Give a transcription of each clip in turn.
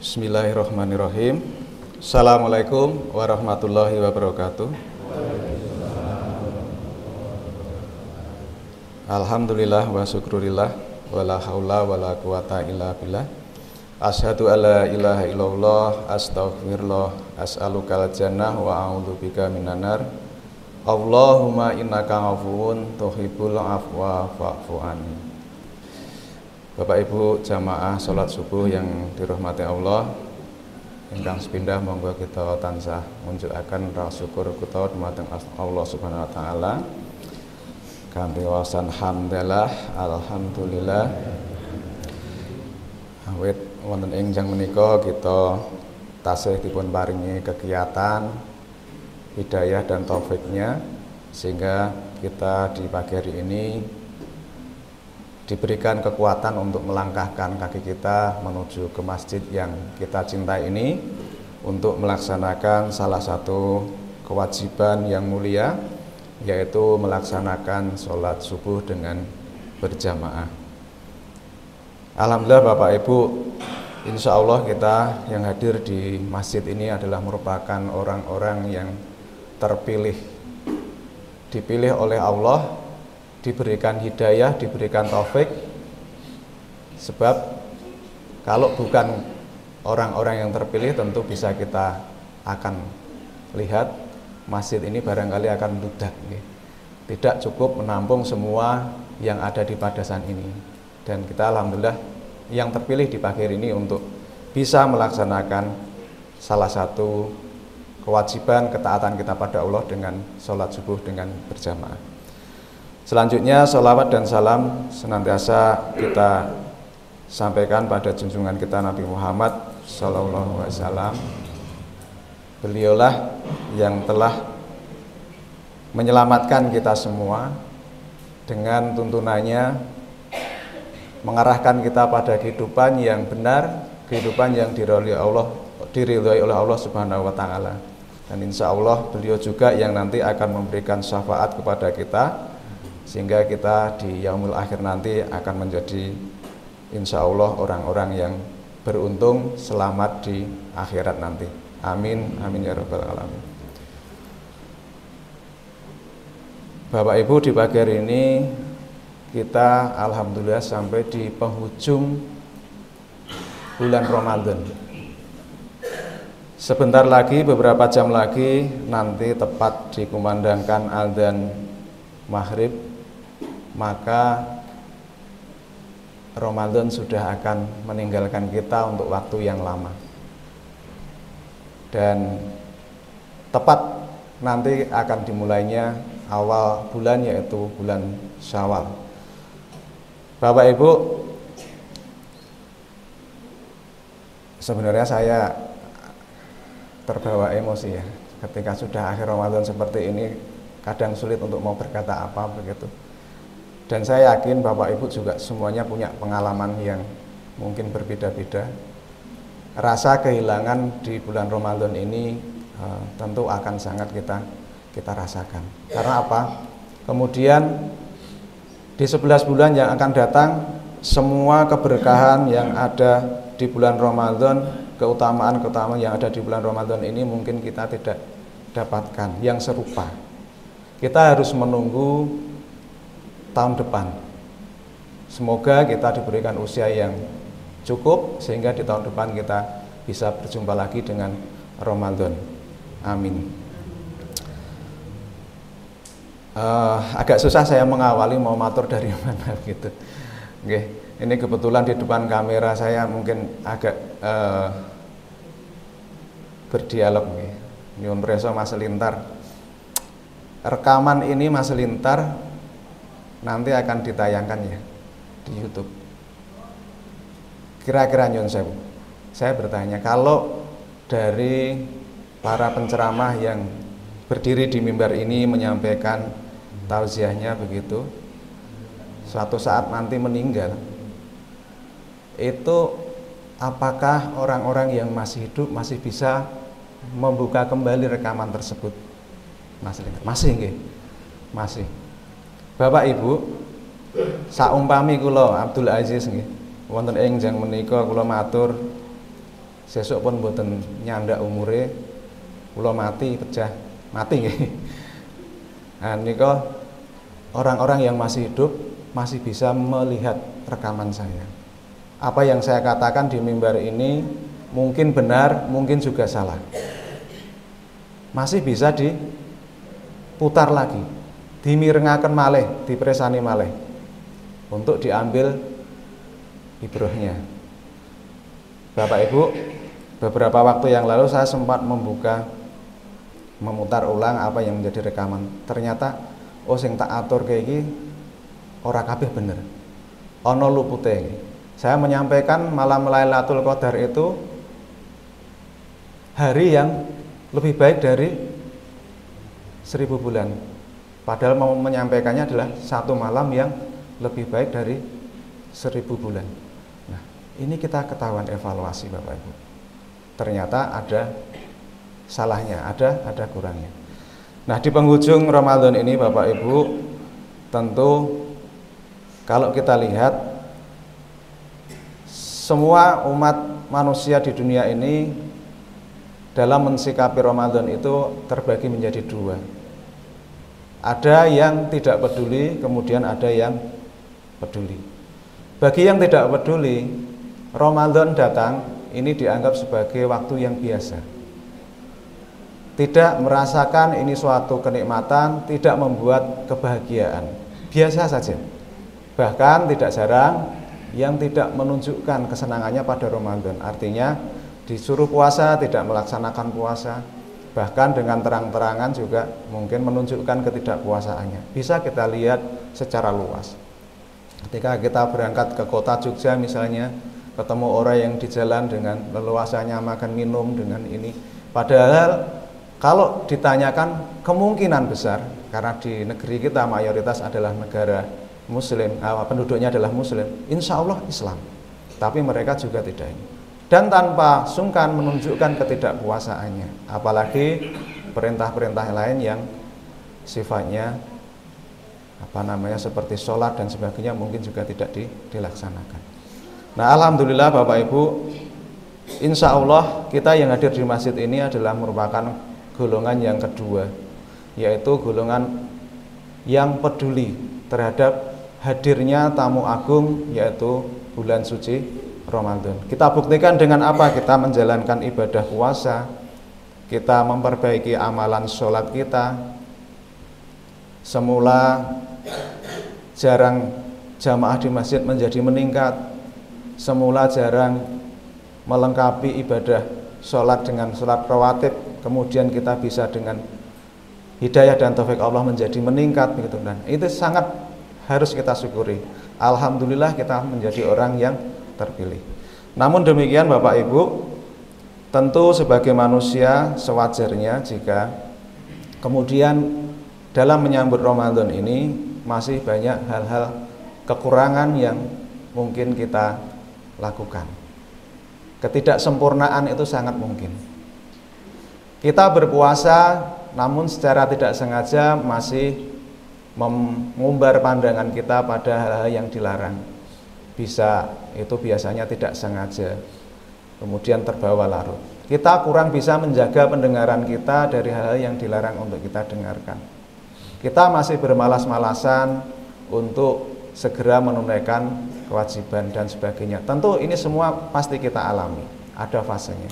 Bismillahirrahmanirrahim. Assalamualaikum warahmatullahi wabarakatuh. Alhamdulillah wa syukurillah wa la haula wa la quwata illa billah. Asyhadu alla ilaha illallah, astaghfirullah, as'alukal jannah wa a'udzubika minan nar. Allahumma innaka afuwun tuhibbul afwa fa'fu anni. Bapak Ibu jamaah salat subuh yang dirahmati Allah, ingkang sepindah monggo kita tansah munjulaken rasa syukur kita dumateng Allah Subhanahu wa taala. Kanthi wasan hamdalah alhamdulillah. Awit wonten ing jang menika kita tasih dipun paringi kegiatan hidayah dan taufiknya, sehingga kita di pagi hari ini diberikan kekuatan untuk melangkahkan kaki kita menuju ke masjid yang kita cintai ini untuk melaksanakan salah satu kewajiban yang mulia, yaitu melaksanakan sholat subuh dengan berjamaah. Alhamdulillah Bapak Ibu, insya Allah kita yang hadir di masjid ini adalah merupakan orang-orang yang terpilih, dipilih oleh Allah, diberikan hidayah, diberikan taufik. Sebab kalau bukan orang-orang yang terpilih, tentu bisa kita akan lihat masjid ini barangkali akan ludak, tidak cukup menampung semua yang ada di Padasan ini. Dan kita alhamdulillah yang terpilih di pagi hari ini untuk bisa melaksanakan salah satu kewajiban ketaatan kita pada Allah dengan sholat subuh dengan berjamaah. Selanjutnya sholawat dan salam senantiasa kita sampaikan pada junjungan kita Nabi Muhammad Sallallahu Alaihi Wasallam. Beliaulah yang telah menyelamatkan kita semua dengan tuntunannya, mengarahkan kita pada kehidupan yang benar, kehidupan yang diridhoi oleh Allah Subhanahu wa taala. Dan insya Allah beliau juga yang nanti akan memberikan syafaat kepada kita, sehingga kita di yaumul akhir nanti akan menjadi insya Allah orang-orang yang beruntung selamat di akhirat nanti. Amin, amin ya rabbal alamin. Bapak Ibu, di pagi hari ini kita alhamdulillah sampai di penghujung bulan Ramadan. Sebentar lagi, beberapa jam lagi, nanti tepat dikumandangkan adzan maghrib, maka Ramadan sudah akan meninggalkan kita untuk waktu yang lama. Dan tepat nanti akan dimulainya awal bulan, yaitu bulan Syawal. Bapak Ibu, sebenarnya saya terbawa emosi ya, ketika sudah akhir Ramadan seperti ini, kadang sulit untuk mau berkata apa begitu. Dan saya yakin Bapak Ibu juga semuanya punya pengalaman yang mungkin berbeda-beda. Rasa kehilangan di bulan Ramadan ini tentu akan sangat kita rasakan. Karena apa? Kemudian di 11 bulan yang akan datang, semua keberkahan yang ada di bulan Ramadan, keutamaan-keutamaan yang ada di bulan Ramadan ini mungkin kita tidak dapatkan yang serupa. Kita harus menunggu tahun depan. Semoga kita diberikan usia yang cukup sehingga di tahun depan kita bisa berjumpa lagi dengan Ramadan. Amin. Agak susah saya mengawali mau matur dari mana gitu. Oke, ini kebetulan di depan kamera saya mungkin agak berdialog nih. Nyuwun presa Mas Lintar. Rekaman ini Mas Lintar nanti akan ditayangkan ya di YouTube. Kira-kira nyun sewu, saya bertanya, kalau dari para penceramah yang berdiri di mimbar ini menyampaikan tausiahnya begitu, suatu saat nanti meninggal, itu apakah orang-orang yang masih hidup masih bisa membuka kembali rekaman tersebut? Masih nggih? Masih. Bapak Ibu, saumpami kula Abdul Aziz nggih wonten ing jang menika kula matur sesuk pun mboten nyandak umure, kula mati pecah, mati nggih. Nah, nika orang-orang yang masih hidup masih bisa melihat rekaman saya. Apa yang saya katakan di mimbar ini mungkin benar, mungkin juga salah. Masih bisa diputar lagi, dimirengaken malih, dipresani malih untuk diambil ibrohnya. Bapak Ibu, beberapa waktu yang lalu saya sempat memutar ulang apa yang menjadi rekaman. Ternyata sing tak atur kayak iki ora kabeh bener. Ana lupute. Saya menyampaikan malam Lailatul Qadar itu hari yang lebih baik dari 1000 bulan. Padahal mau menyampaikannya adalah satu malam yang lebih baik dari 1000 bulan. Nah, ini kita ketahuan evaluasi Bapak Ibu. Ternyata ada salahnya, ada kurangnya. Nah, di penghujung Ramadan ini Bapak Ibu, tentu kalau kita lihat semua umat manusia di dunia ini dalam mensikapi Ramadan itu terbagi menjadi dua. Ada yang tidak peduli, kemudian ada yang peduli. Bagi yang tidak peduli, Ramadan datang ini dianggap sebagai waktu yang biasa. Tidak merasakan ini suatu kenikmatan, tidak membuat kebahagiaan. Biasa saja. Bahkan tidak jarang yang tidak menunjukkan kesenangannya pada Ramadan. Artinya disuruh puasa tidak melaksanakan puasa, bahkan dengan terang-terangan juga mungkin menunjukkan ketidakpuasaannya. Bisa kita lihat secara luas. Ketika kita berangkat ke kota Jogja misalnya, ketemu orang yang di jalan dengan leluasanya makan minum dengan ini. Padahal kalau ditanyakan kemungkinan besar, karena di negeri kita mayoritas adalah negara Muslim, penduduknya adalah Muslim, insya Allah Islam. Tapi mereka juga tidak ini. Dan tanpa sungkan menunjukkan ketidakpuasaannya. Apalagi perintah-perintah lain yang sifatnya seperti sholat dan sebagainya mungkin juga tidak dilaksanakan. Nah, alhamdulillah Bapak Ibu, insya Allah kita yang hadir di masjid ini adalah merupakan golongan yang kedua, yaitu golongan yang peduli terhadap hadirnya tamu agung, yaitu bulan suci Ramadan. Kita buktikan dengan apa? Kita menjalankan ibadah puasa, kita memperbaiki amalan sholat kita. Semula jarang jamaah di masjid menjadi meningkat, semula jarang melengkapi ibadah sholat dengan sholat rawatib, kemudian kita bisa dengan hidayah dan taufik Allah menjadi meningkat begitu. Dan itu sangat harus kita syukuri. Alhamdulillah kita menjadi orang yang terpilih. Namun demikian Bapak Ibu, tentu sebagai manusia sewajarnya jika kemudian dalam menyambut Ramadan ini masih banyak hal-hal kekurangan yang mungkin kita lakukan. Ketidaksempurnaan itu sangat mungkin. Kita berpuasa namun secara tidak sengaja masih mengumbar pandangan kita pada hal-hal yang dilarang. Bisa itu biasanya tidak sengaja, kemudian terbawa larut. Kita kurang bisa menjaga pendengaran kita dari hal-hal yang dilarang untuk kita dengarkan. Kita masih bermalas-malasan untuk segera menunaikan kewajiban dan sebagainya. Tentu ini semua pasti kita alami, ada fasenya.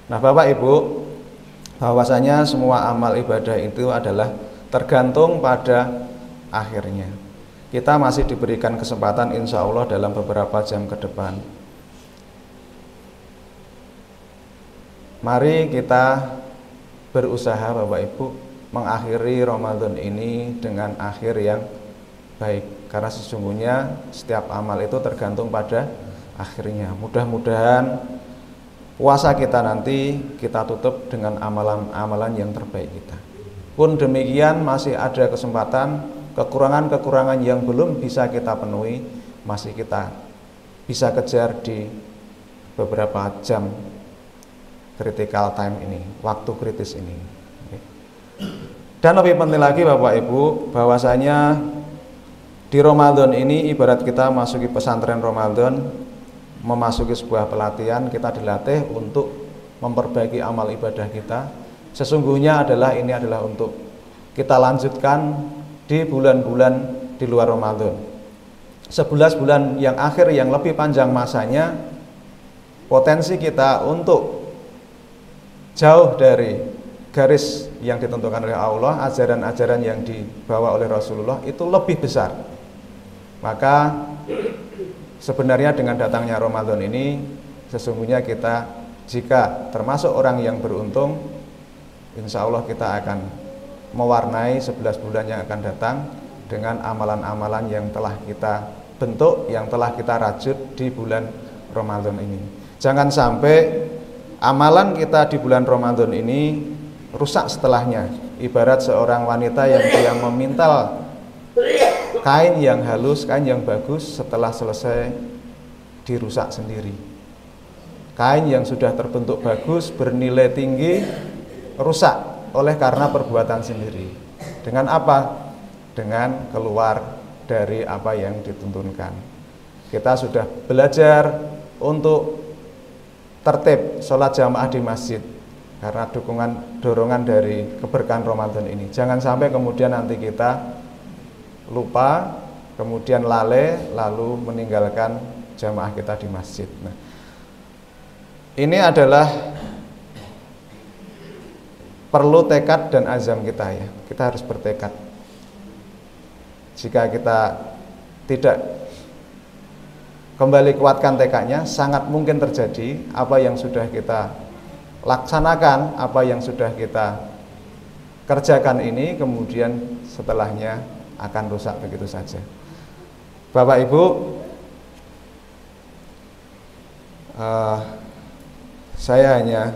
Nah Bapak Ibu, bahwasanya semua amal ibadah itu adalah tergantung pada akhirnya. Kita masih diberikan kesempatan insya Allah dalam beberapa jam ke depan. Mari kita berusaha Bapak Ibu mengakhiri Ramadan ini dengan akhir yang baik. Karena sesungguhnya setiap amal itu tergantung pada akhirnya. Mudah-mudahan puasa kita nanti kita tutup dengan amalan-amalan yang terbaik kita. Pun demikian masih ada kesempatan, kekurangan-kekurangan yang belum bisa kita penuhi masih kita bisa kejar di beberapa jam critical time ini, waktu kritis ini. Dan lebih penting lagi Bapak Ibu, bahwasanya di Ramadan ini ibarat kita masuki pesantren Ramadan, memasuki sebuah pelatihan, kita dilatih untuk memperbaiki amal ibadah kita. Sesungguhnya ini adalah untuk kita lanjutkan di bulan-bulan di luar Ramadan. 11 bulan yang akhir yang lebih panjang masanya, potensi kita untuk jauh dari garis yang ditentukan oleh Allah, ajaran-ajaran yang dibawa oleh Rasulullah itu lebih besar. Maka sebenarnya dengan datangnya Ramadan ini, sesungguhnya kita jika termasuk orang yang beruntung, insya Allah kita akan mewarnai 11 bulan yang akan datang dengan amalan-amalan yang telah kita bentuk, yang telah kita rajut di bulan Ramadan ini. Jangan sampai amalan kita di bulan Ramadan ini rusak setelahnya. Ibarat seorang wanita yang memintal kain yang halus, kain yang bagus, setelah selesai dirusak sendiri. Kain yang sudah terbentuk bagus, bernilai tinggi, rusak oleh karena perbuatan sendiri. Dengan apa? Dengan keluar dari apa yang dituntunkan. Kita sudah belajar untuk tertib sholat jamaah di masjid karena dorongan dari keberkahan Ramadan ini. Jangan sampai kemudian nanti kita lupa, kemudian lalai, lalu meninggalkan jamaah kita di masjid. Nah, ini adalah perlu tekad dan azam kita ya. Kita harus bertekad. Jika kita tidak kembali kuatkan tekadnya, sangat mungkin terjadi apa yang sudah kita laksanakan, apa yang sudah kita kerjakan ini kemudian setelahnya akan rusak begitu saja. Bapak Ibu, saya hanya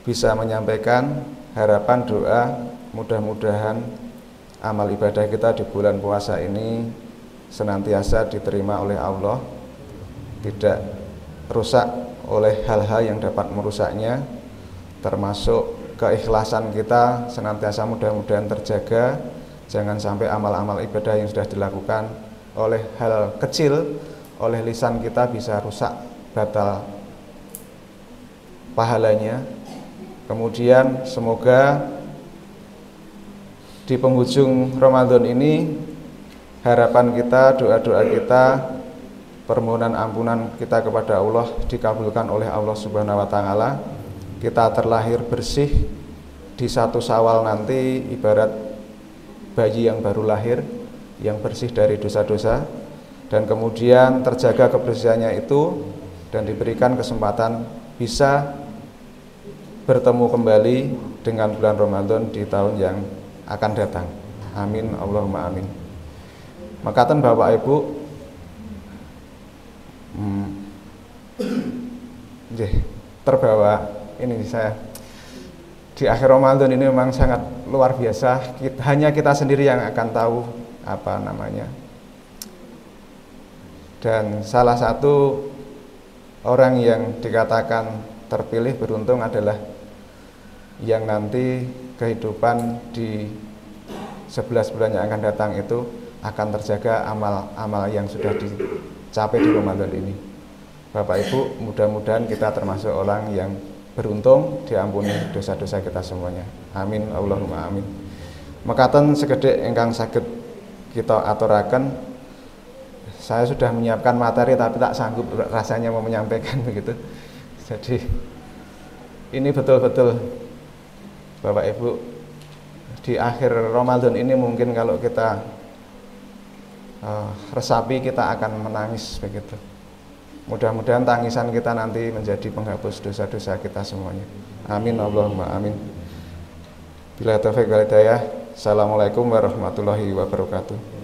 bisa menyampaikan harapan doa mudah-mudahan amal ibadah kita di bulan puasa ini senantiasa diterima oleh Allah, tidak rusak oleh hal-hal yang dapat merusaknya, termasuk keikhlasan kita senantiasa mudah-mudahan terjaga. Jangan sampai amal-amal ibadah yang sudah dilakukan oleh hal kecil, oleh lisan kita bisa rusak, batal pahalanya. Kemudian semoga di penghujung Ramadan ini harapan kita, doa-doa kita, permohonan ampunan kita kepada Allah dikabulkan oleh Allah Subhanahu wa taala. Kita terlahir bersih di 1 Syawal nanti ibarat bayi yang baru lahir, yang bersih dari dosa-dosa, dan kemudian terjaga kebersihannya itu dan diberikan kesempatan bisa bertemu kembali dengan bulan Ramadan di tahun yang akan datang. Amin, Allahumma amin. Makaten Bapak Ibu, terbawa ini saya di akhir Ramadan ini memang sangat luar biasa. Hanya kita sendiri yang akan tahu apa namanya. Dan salah satu orang yang dikatakan terpilih beruntung adalah yang nanti kehidupan di 11 bulan yang akan datang itu akan terjaga amal-amal yang sudah dicapai di Ramadan ini. Bapak Ibu, mudah-mudahan kita termasuk orang yang beruntung diampuni dosa-dosa kita semuanya. Amin, Allahumma amin. Mekaten segede ingkang saged kita aturaken. Saya sudah menyiapkan materi tapi tak sanggup rasanya mau menyampaikan begitu. Jadi ini betul-betul Bapak Ibu di akhir Ramadan ini mungkin kalau kita resapi kita akan menangis begitu. Mudah-mudahan tangisan kita nanti menjadi penghapus dosa-dosa kita semuanya. Amin, Allahumma amin. Bila taufiq wal hidayah. Assalamualaikum warahmatullahi wabarakatuh.